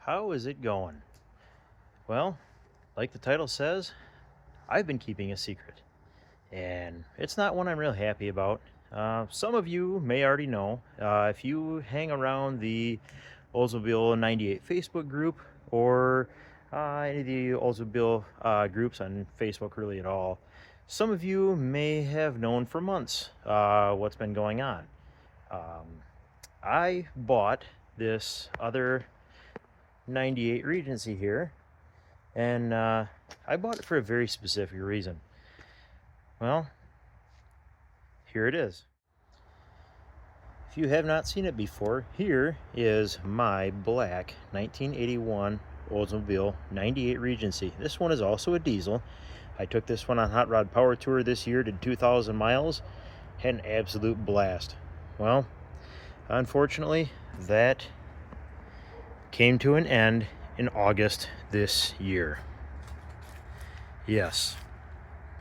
How is it going? Well, like the title says, I've been keeping a secret, and it's not one I'm real happy about. Some of you may already know if you hang around the Oldsmobile 98 Facebook group or any of the Oldsmobile groups on Facebook, really at all. Some of you may have known for months what's been going on. I bought this other 98 Regency here, and I bought it for a very specific reason. Well, here it is. If you have not seen it before, here is my black 1981 Oldsmobile 98 Regency. This one is also a diesel. I took this one on Hot Rod Power Tour this year, did 2,000 miles, had an absolute blast. Well, unfortunately, that came to an end in August this year. Yes,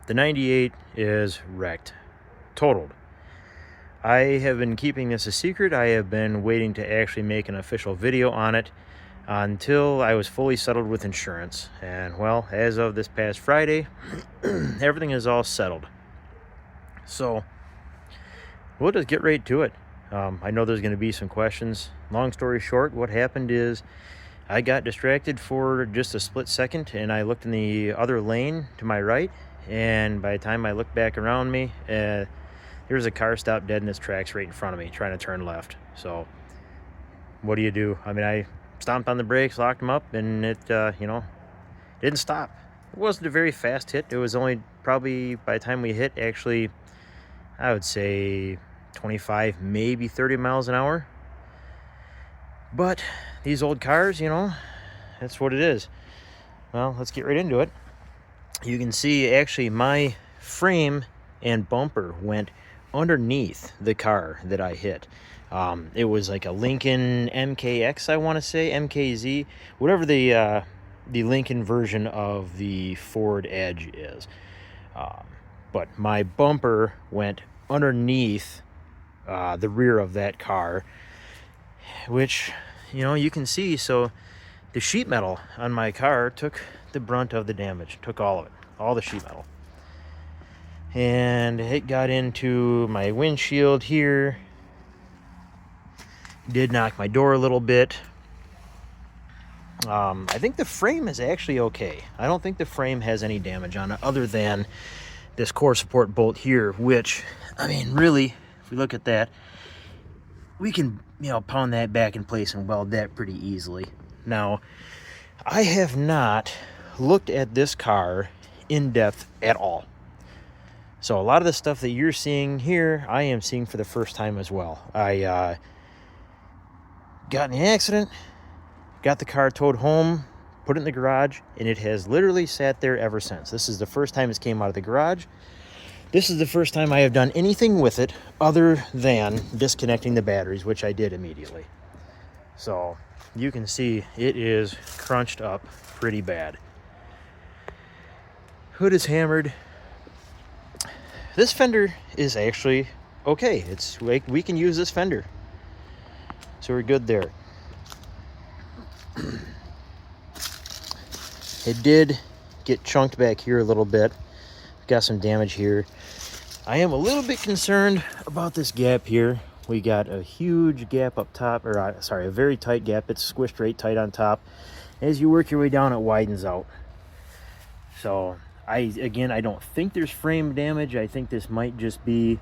the 98 is wrecked, totaled. I have been keeping this a secret. I have been waiting to actually make an official video on it until I was fully settled with insurance. And well, as of this past Friday, everything is all settled. So we'll just get right to it. I know there's going to be some questions. Long story short, what happened is I got distracted for just a split second, and I looked in the other lane to my right, and by the time I looked back around me, there was a car stopped dead in its tracks right in front of me, trying to turn left. So what do? I mean, I stomped on the brakes, locked them up, and it, didn't stop. It wasn't a very fast hit. It was only probably, by the time we hit, actually, I would say 25, maybe 30 miles an hour. But these old cars, that's what it is. Well, let's get right into it. You can see actually my frame and bumper went underneath the car that I hit. It was like a Lincoln MKX, I want to say, MKZ, whatever the Lincoln version of the Ford Edge is. But my bumper went underneath the rear of that car, which, you can see. So the sheet metal on my car took the brunt of the damage, took all of it, all the sheet metal. And it got into my windshield here. Did knock my door a little bit. I think the frame is actually okay. I don't think the frame has any damage on it other than this core support bolt here, which, I mean, really, if we look at that, we can, pound that back in place and weld that pretty easily. Now, I have not looked at this car in depth at all. So a lot of the stuff that you're seeing here, I am seeing for the first time as well. I got in an accident, got the car towed home, put it in the garage, and it has literally sat there ever since. This is the first time it's came out of the garage. This is the first time I have done anything with it other than disconnecting the batteries, which I did immediately. So you can see it is crunched up pretty bad. Hood is hammered. This fender is actually okay. It's like we can use this fender, so we're good there. It did get chunked back here a little bit. Got some damage here. I am a little bit concerned about this gap here. We got a huge gap up top, or a very tight gap. It's squished right tight on top. As you work your way down, it widens out. So I don't think there's frame damage. I think this might just be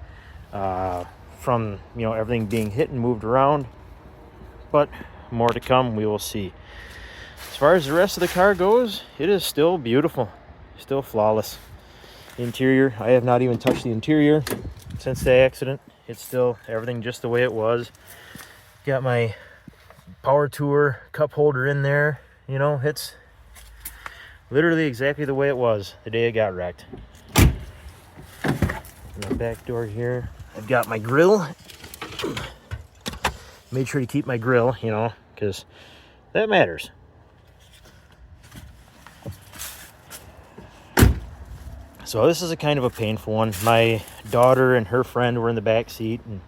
from everything being hit and moved around, but more to come. We will see. As far as the rest of the car goes, it is still beautiful, still flawless. Interior, I have not even touched the interior since the accident. It's still everything just the way it was. Got my Power Tour cup holder in there. It's literally exactly the way it was the day it got wrecked. In the back door here, I've got my grill. Made sure to keep my grill, because that matters. So this is a kind of a painful one. My daughter and her friend were in the back seat, and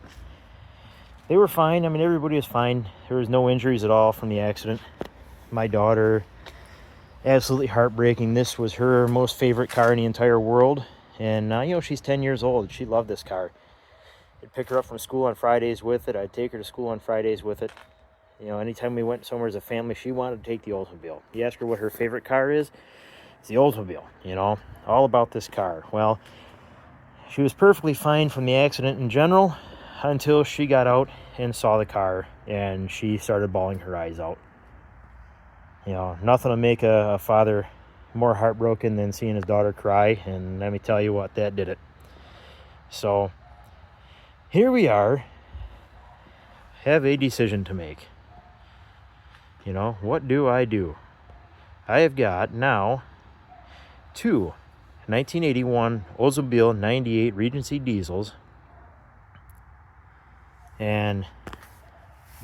they were fine. I mean, everybody was fine. There was no injuries at all from the accident. my daughter, absolutely heartbreaking. This was her most favorite car in the entire world. And, you know, she's 10 years old. She loved this car. I'd pick her up from school on Fridays with it. I'd take her to school on Fridays with it. You know, anytime we went somewhere as a family, she wanted to take the Oldsmobile. You ask her what her favorite car is, it's the Oldsmobile, you know, all about this car. Well, she was perfectly fine from the accident in general until she got out and saw the car, and she started bawling her eyes out. You know, nothing to make a father more heartbroken than seeing his daughter cry, and let me tell you what, that did it. So here we are, have a decision to make. You know, what do? I have got now two 1981 Oldsmobile 98 Regency diesels, and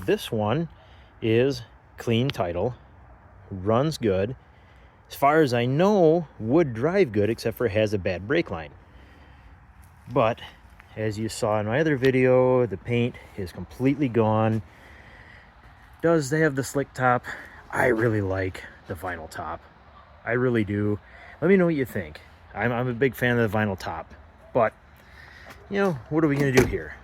this one is clean title, runs good. As far as I know, would drive good, except for it has a bad brake line. But as you saw in my other video, the paint is completely gone. Does they have the slick top? I really like the vinyl top. I really do. Let me know what you think. I'm a big fan of the vinyl top. But, you know, what are we going to do here?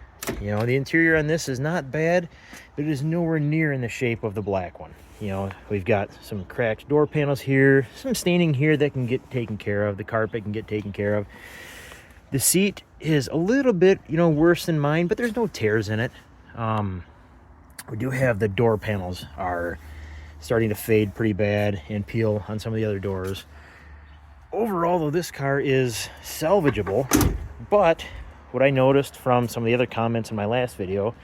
You know, the interior on this is not bad, but it is nowhere near in the shape of the black one. You know, we've got some cracked door panels here, some staining here that can get taken care of. The carpet can get taken care of. The seat is a little bit, you know, worse than mine, but there's no tears in it. We do have the door panels are starting to fade pretty bad and peel on some of the other doors. Overall, though, this car is salvageable, but what I noticed from some of the other comments in my last video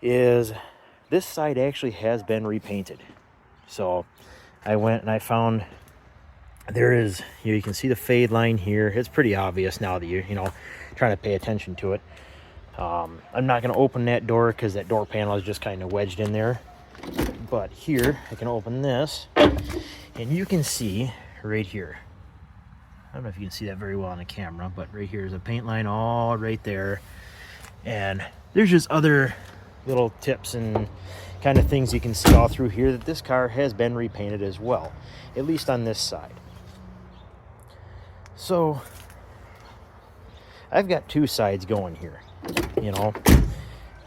is this side actually has been repainted. So I went and I found there is, you know, you can see the fade line here. It's pretty obvious now that you're, you know, trying to pay attention to it. I'm not going to open that door because that door panel is just kind of wedged in there. But here, I can open this, and you can see right here. I don't know if you can see that very well on the camera, but right here is a paint line all right there. And there's just other little tips and kind of things you can see all through here that this car has been repainted as well, at least on this side. So I've got two sides going here. You know,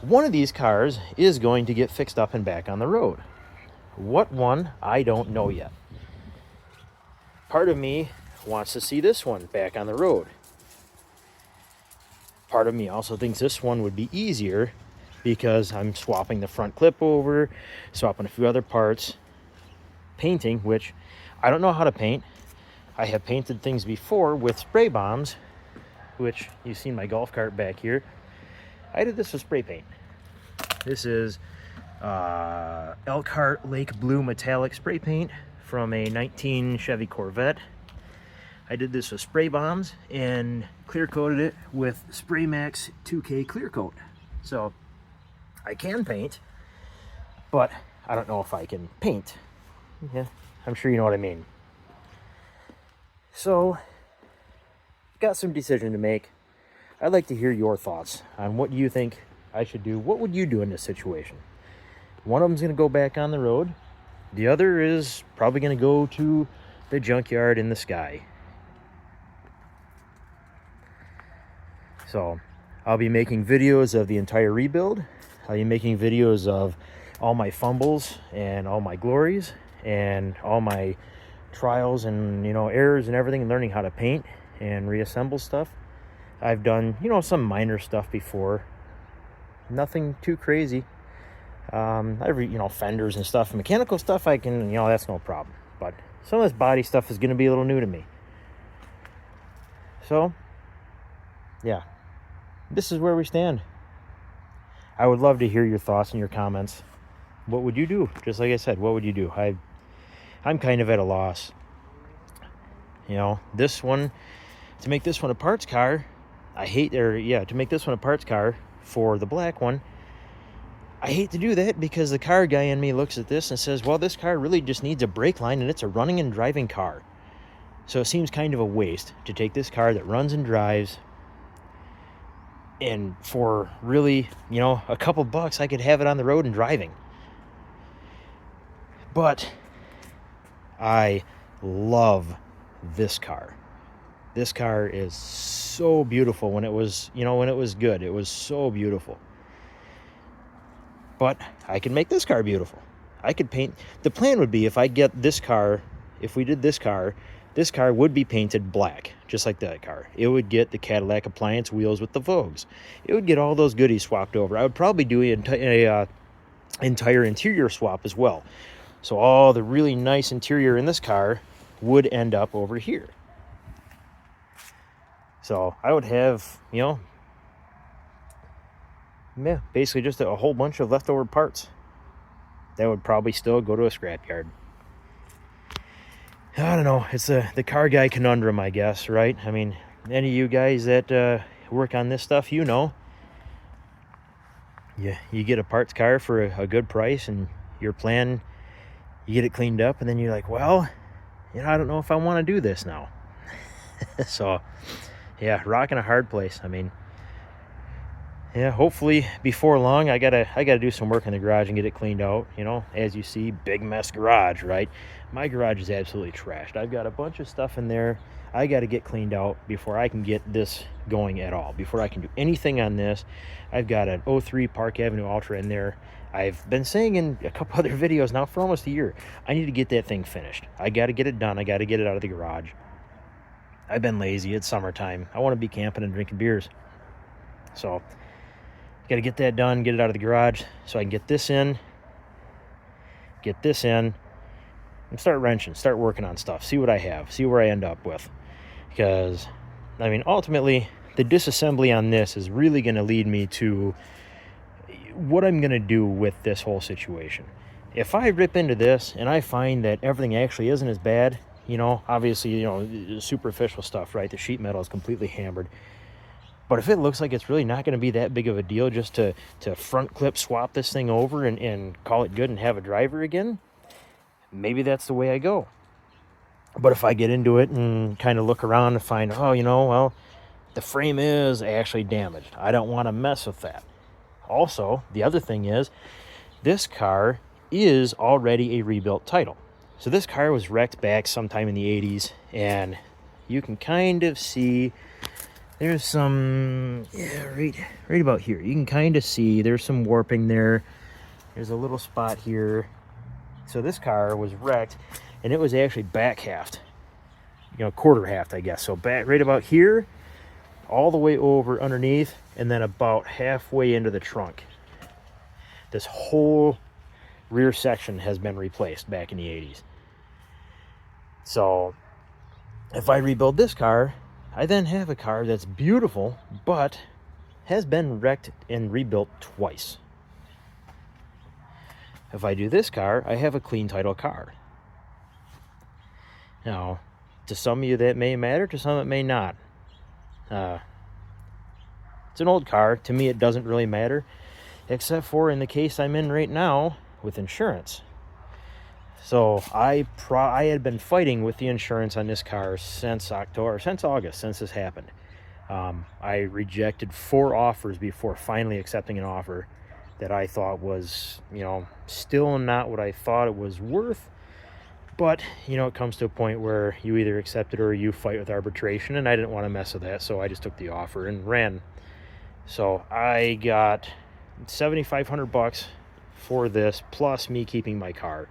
one of these cars is going to get fixed up and back on the road. What one, I don't know yet. Part of me wants to see this one back on the road. Part of me also thinks this one would be easier because I'm swapping the front clip over, swapping a few other parts, painting, which I don't know how to paint. I have painted things before with spray bombs, which you've seen my golf cart back here. I did this with spray paint. This is Elkhart Lake Blue Metallic spray paint from a 19 Chevy Corvette. I did this with spray bombs and clear coated it with Spray Max 2K clear coat. So I can paint, but I don't know if I can paint. Yeah, I'm sure you know what I mean. So, got some decision to make. I'd like to hear your thoughts on what you think I should do. What would you do in this situation? One of them's going to go back on the road. The other is probably going to go to the junkyard in the sky. So, I'll be making videos of the entire rebuild. I'll be making videos of all my fumbles and all my glories and all my trials and, you know, errors and everything, and learning how to paint and reassemble stuff. I've done, you know, some minor stuff before. Nothing too crazy. Every, you know, fenders and stuff, mechanical stuff I can, you know, that's no problem. But some of this body stuff is going to be a little new to me. So, yeah, this is where we stand. I would love to hear your thoughts and your comments. What would you do? Just like I said, what would you do? I'm kind of at a loss. You know, this one, to make this one a parts car, to make this one a parts car for the black one, I hate to do that because the car guy in me looks at this and says, well, this car really just needs a brake line and it's a running and driving car. So it seems kind of a waste to take this car that runs and drives, and for really, you know, a couple bucks, I could have it on the road and driving. But I love this car. This car is so beautiful. When it was, when it was good, it was so beautiful. But I can make this car beautiful. I could paint. The plan would be, if I get this car, if we did this car would be painted black, just like that car. It would get the Cadillac appliance wheels with the Vogues. It would get all those goodies swapped over. I would probably do an entire interior swap as well. So all the really nice interior in this car would end up over here. So I would have, basically just a whole bunch of leftover parts that would probably still go to a scrapyard. I don't know. It's the car guy conundrum, I guess, right? I mean, any of you guys that work on this stuff, you get a parts car for a good price, and your plan, you get it cleaned up, and then you're like, well, I don't know if I want to do this now. So, yeah, rocking a hard place. I mean, yeah, hopefully before long, I gotta do some work in the garage and get it cleaned out. As you see, big mess garage, right? My garage is absolutely trashed. I've got a bunch of stuff in there I got to get cleaned out before I can get this going at all. Before I can do anything on this, I've got an '03 Park Avenue Ultra in there. I've been saying in a couple other videos now for almost a year, I need to get that thing finished. I got to get it done. I got to get it out of the garage. I've been lazy. It's summertime. I want to be camping and drinking beers. So, got to get that done, get it out of the garage so I can get this in, and start wrenching, start working on stuff, see what I have, see where I end up with. Because, I mean, ultimately, the disassembly on this is really going to lead me to what I'm going to do with this whole situation. If I rip into this and I find that everything actually isn't as bad, obviously, superficial stuff, right? The sheet metal is completely hammered. But if it looks like it's really not going to be that big of a deal just to front clip swap this thing over and call it good and have a driver again, maybe that's the way I go. But if I get into it and kind of look around and find, the frame is actually damaged, I don't want to mess with that. Also, the other thing is, this car is already a rebuilt title. So this car was wrecked back sometime in the 80s, and you can kind of see there's some, right about here. You can kind of see there's some warping there. There's a little spot here. So this car was wrecked, and it was actually back halved, quarter halved, I guess. So back right about here, all the way over underneath, and then about halfway into the trunk. This whole rear section has been replaced back in the 80s. So if I rebuild this car, I then have a car that's beautiful, but has been wrecked and rebuilt twice. If I do this car, I have a clean title car. Now, to some of you that may matter, to some it may not. It's an old car. To me, it doesn't really matter, except for in the case I'm in right now with insurance. So I had been fighting with the insurance on this car since August, since this happened. I rejected 4 offers before finally accepting an offer that I thought was, still not what I thought it was worth. But, it comes to a point where you either accept it or you fight with arbitration, and I didn't want to mess with that, so I just took the offer and ran. So I got $7,500 for this, plus me keeping my car.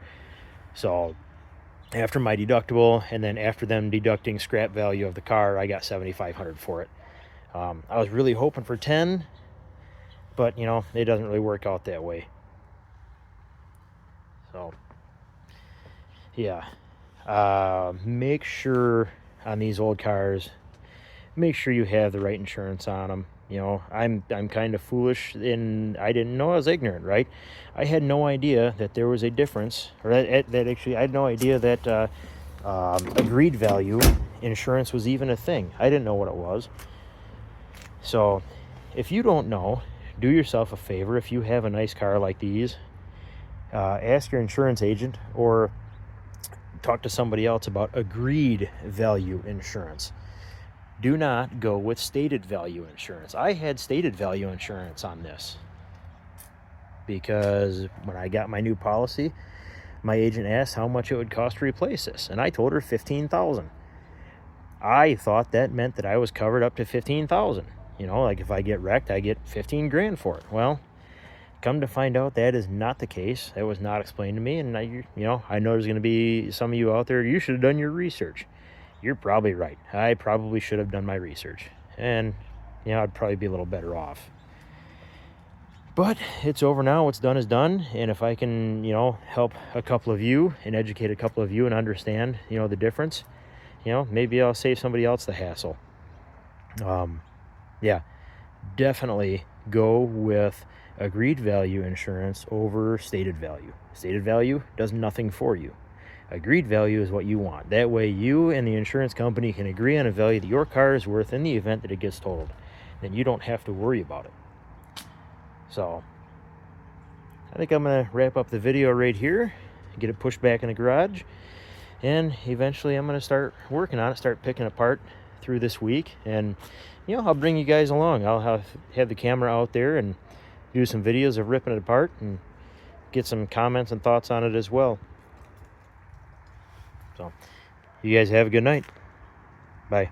So after my deductible, and then after them deducting scrap value of the car, I got $7,500 for it. I was really hoping for 10, but it doesn't really work out that way. So yeah, make sure on these old cars, make sure you have the right insurance on them. I'm kind of foolish, and I didn't know. I was ignorant, right? I had no idea that there was a difference, or that actually I had no idea that agreed value insurance was even a thing. I didn't know what it was. So if you don't know, do yourself a favor. If you have a nice car like these, ask your insurance agent or talk to somebody else about agreed value insurance. Do not go with stated value insurance. I had stated value insurance on this because when I got my new policy, My agent asked how much it would cost to replace this, and I told her $15,000. I thought that meant that I was covered up to $15,000. You know, like if I get wrecked, I get 15 grand for it. Well, come to find out that is not the case. That was not explained to me. And I know there's going to be some of you out there, you should have done your research. You're probably right. I probably should have done my research. And, I'd probably be a little better off. But it's over now. What's done is done. And if I can, help a couple of you and educate a couple of you and understand, the difference, maybe I'll save somebody else the hassle. Yeah, definitely go with agreed value insurance over stated value. Stated value does nothing for you. Agreed value is what you want. That way you and the insurance company can agree on a value that your car is worth in the event that it gets totaled. Then you don't have to worry about it. So I think I'm going to wrap up the video right here, get it pushed back in the garage, and eventually I'm going to start working on it, start picking it apart through this week. And I'll bring you guys along. I'll have the camera out there and do some videos of ripping it apart and get some comments and thoughts on it as well. So you guys have a good night. Bye.